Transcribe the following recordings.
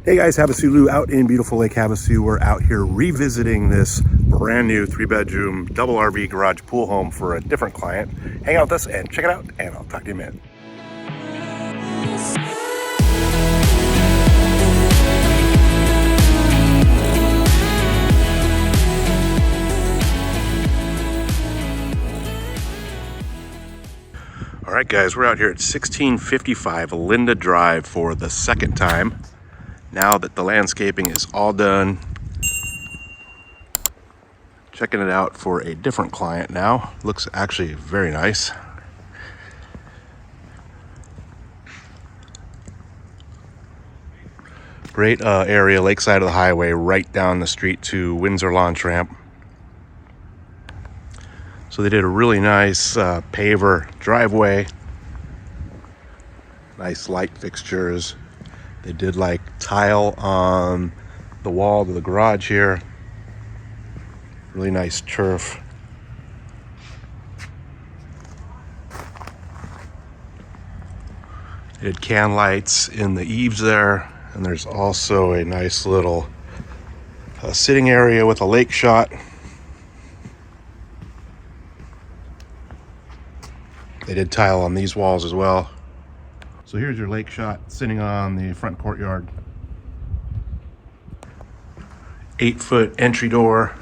Hey guys, HavasuLew out in beautiful Lake Havasu. We're out here revisiting this brand new 3-bedroom double RV garage pool home for a different client. Hang out with us and check it out, and I'll talk to you in a minute. All right guys, we're out here at 1655 Linda Drive for the second time. Now that the landscaping is all done, checking it out for a different client now. Looks actually very nice. Great area, lakeside of the highway, right down the street to Windsor Launch Ramp. So they did a really nice paver driveway, nice light fixtures. They did like tile on the wall to the garage here. Really nice turf. They did can lights in the eaves there. And there's also a nice little sitting area with a lake shot. They did tile on these walls as well. So here's your lake shot sitting on the front courtyard. 8-foot entry door.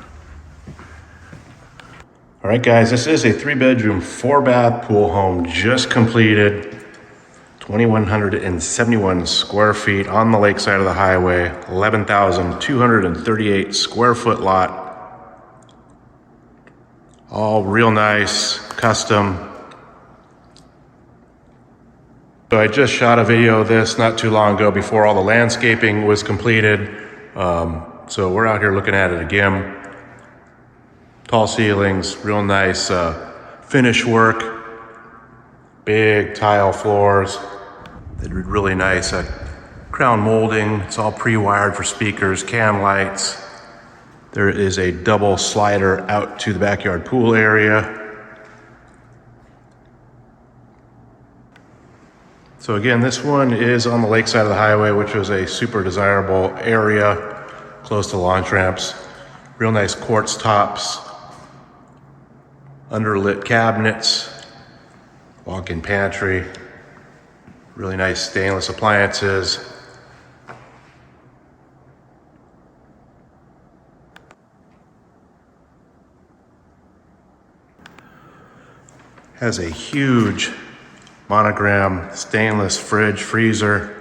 All right guys, this is a 3-bedroom, 4-bath pool home just completed. 2,171 square feet on the lakeside of the highway. 11,238 square foot lot. All real nice, custom. So I just shot a video of this not too long ago before all the landscaping was completed. So we're out here looking at it again. Tall ceilings, real nice finish work. Big tile floors. They did really nice crown molding. It's all pre-wired for speakers, can lights. There is a double slider out to the backyard pool area. So again, this one is on the lakeside of the highway, which was a super desirable area, close to launch ramps. Real nice quartz tops, underlit cabinets, walk-in pantry, really nice stainless appliances. Has a huge monogram stainless fridge, freezer.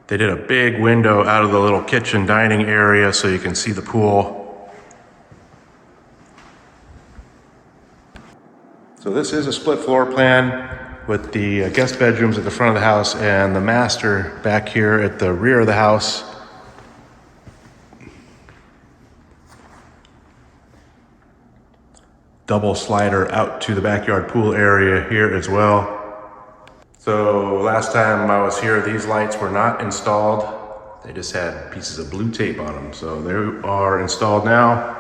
They did a big window out of the little kitchen dining area so you can see the pool. So this is a split floor plan with the guest bedrooms at the front of the house and the master back here at the rear of the house. Double slider out to the backyard pool area here as well. So last time I was here, these lights were not installed. They just had pieces of blue tape on them. So they are installed now.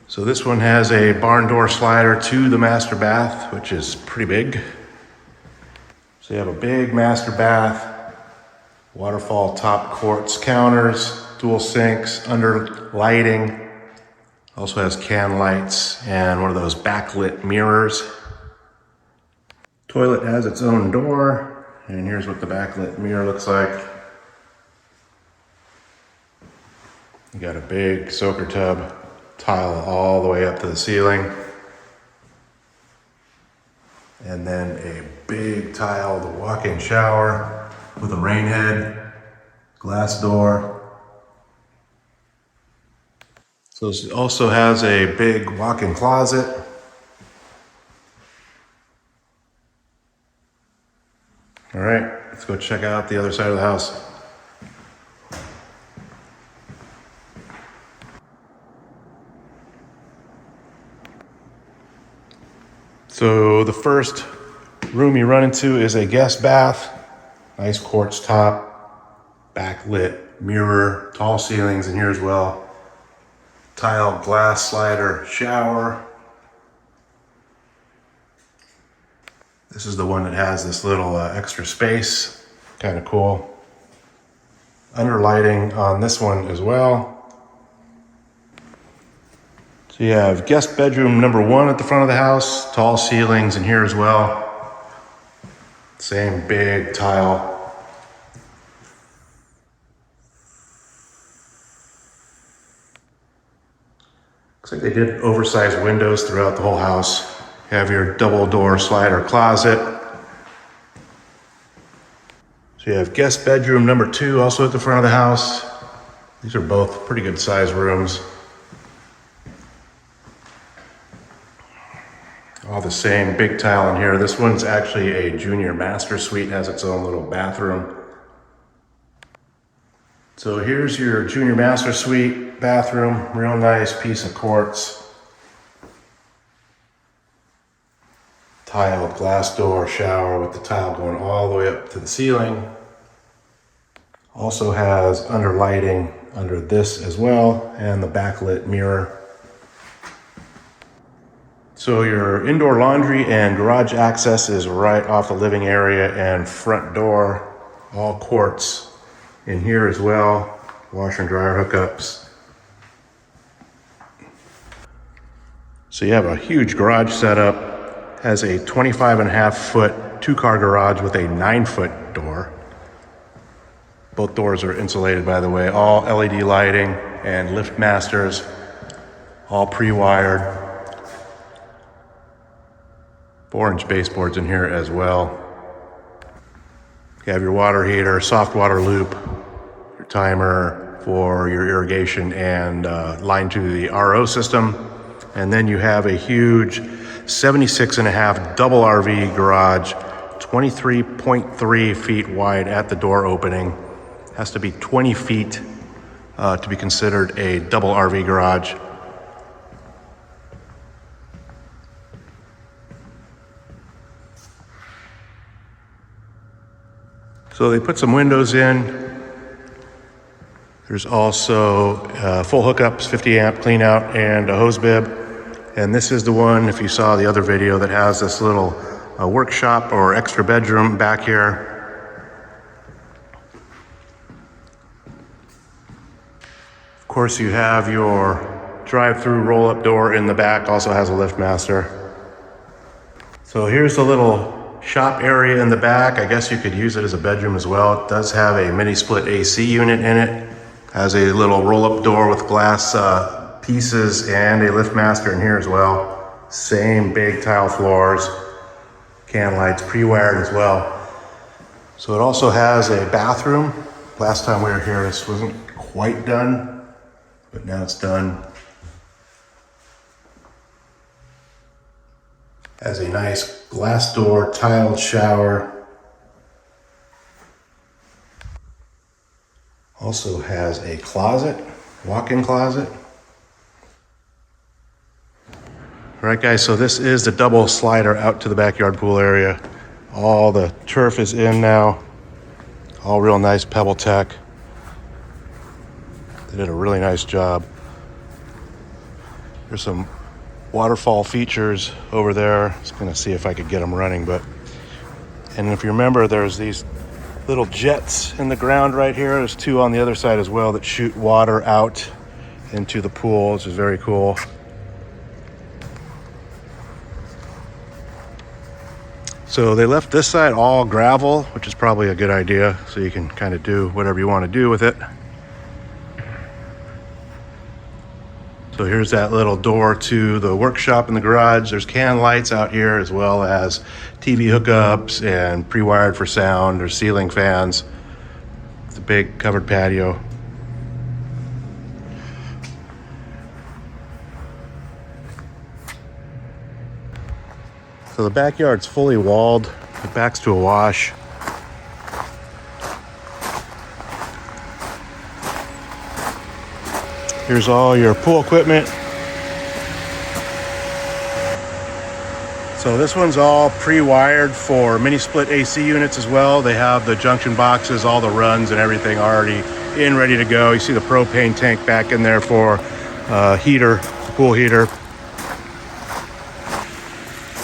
So this one has a barn door slider to the master bath, which is pretty big. So you have a big master bath, waterfall top quartz counters, dual sinks, under lighting. Also has can lights and one of those backlit mirrors. Toilet has its own door, and here's what the backlit mirror looks like. You got a big soaker tub, tile all the way up to the ceiling. And then a big tile, the walk-in shower with a rain head, glass door. So it also has a big walk-in closet. All right, let's go check out the other side of the house. So the first room you run into is a guest bath. Nice quartz top, backlit mirror, tall ceilings in here as well. Tile glass slider shower. This is the one that has this little extra space. Kind of cool. Under lighting on this one as well. So you have guest bedroom number 1 at the front of the house. Tall ceilings in here as well. Same big tile. Looks like they did oversized windows throughout the whole house. You have your double door slider closet. So you have guest bedroom number 2 also at the front of the house. These are both pretty good sized rooms. All the same big tile in here. This one's actually a junior master suite, has its own little bathroom. So here's your junior master suite bathroom, real nice piece of quartz. Tiled glass door shower with the tile going all the way up to the ceiling. Also has under lighting under this as well, and the backlit mirror. So your indoor laundry and garage access is right off the living area and front door, all quartz in here as well. Washer and dryer hookups. So you have a huge garage setup, has a 25.5 foot 2-car garage with a 9-foot door. Both doors are insulated, by the way, all LED lighting and lift masters, all pre-wired. 4-inch baseboards in here as well. You have your water heater, soft water loop, your timer for your irrigation and line to the RO system. And then you have a huge 76.5 double RV garage, 23.3 feet wide at the door opening. Has to be 20 feet to be considered a double RV garage. So they put some windows in. There's also full hookups, 50 amp clean out and a hose bib. And this is the one, if you saw the other video, that has this little workshop or extra bedroom back here. Of course, you have your drive-through roll-up door in the back, also has a lift master. So here's the little shop area in the back. I guess you could use it as a bedroom as well. It does have a mini split AC unit in it. Has a little roll-up door with glass pieces and a lift master in here as well. Same big tile floors, can lights, pre-wired as well. So it also has a bathroom. Last time we were here, this wasn't quite done, but now it's done. Has a nice glass door, tiled shower. Also has a closet, walk-in closet. All right, guys, so this is the double slider out to the backyard pool area. All the turf is in now. All real nice pebble-tec. They did a really nice job. There's some waterfall features over there. Just gonna see if I could get them running, and if you remember, there's these little jets in the ground right here. There's 2 on the other side as well that shoot water out into the pool, which is very cool. So they left this side all gravel, which is probably a good idea, so you can kind of do whatever you want to do with it. So here's that little door to the workshop in the garage. There's can lights out here as well as TV hookups and pre-wired for sound. There's ceiling fans. It's a big covered patio. So the backyard's fully walled. It backs to a wash. Here's all your pool equipment. So this one's all pre-wired for mini split AC units as well. They have the junction boxes, all the runs and everything already in, ready to go. You see the propane tank back in there for heater, pool heater.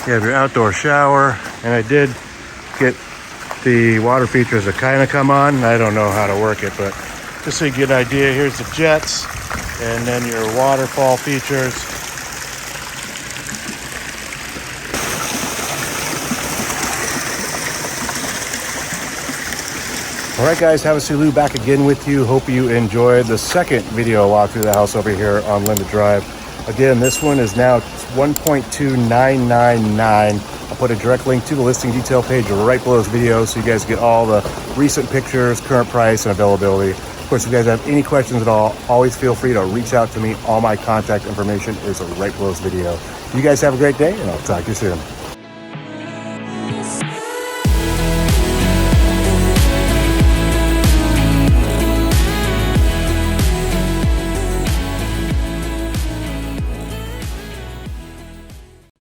You have your outdoor shower, and I did get the water features to kind of come on. I don't know how to work it, but just so you get an idea, here's the jets, and then your waterfall features. All right, guys, HavasuLew back again with you. Hope you enjoyed the second video walk through the house over here on Linda Drive. Again, this one is now $1.2999. I'll put a direct link to the listing detail page right below this video so you guys get all the recent pictures, current price, and availability. Of course, if you guys have any questions at all, always feel free to reach out to me. All my contact information is right below this video. You guys have a great day, and I'll talk to you soon.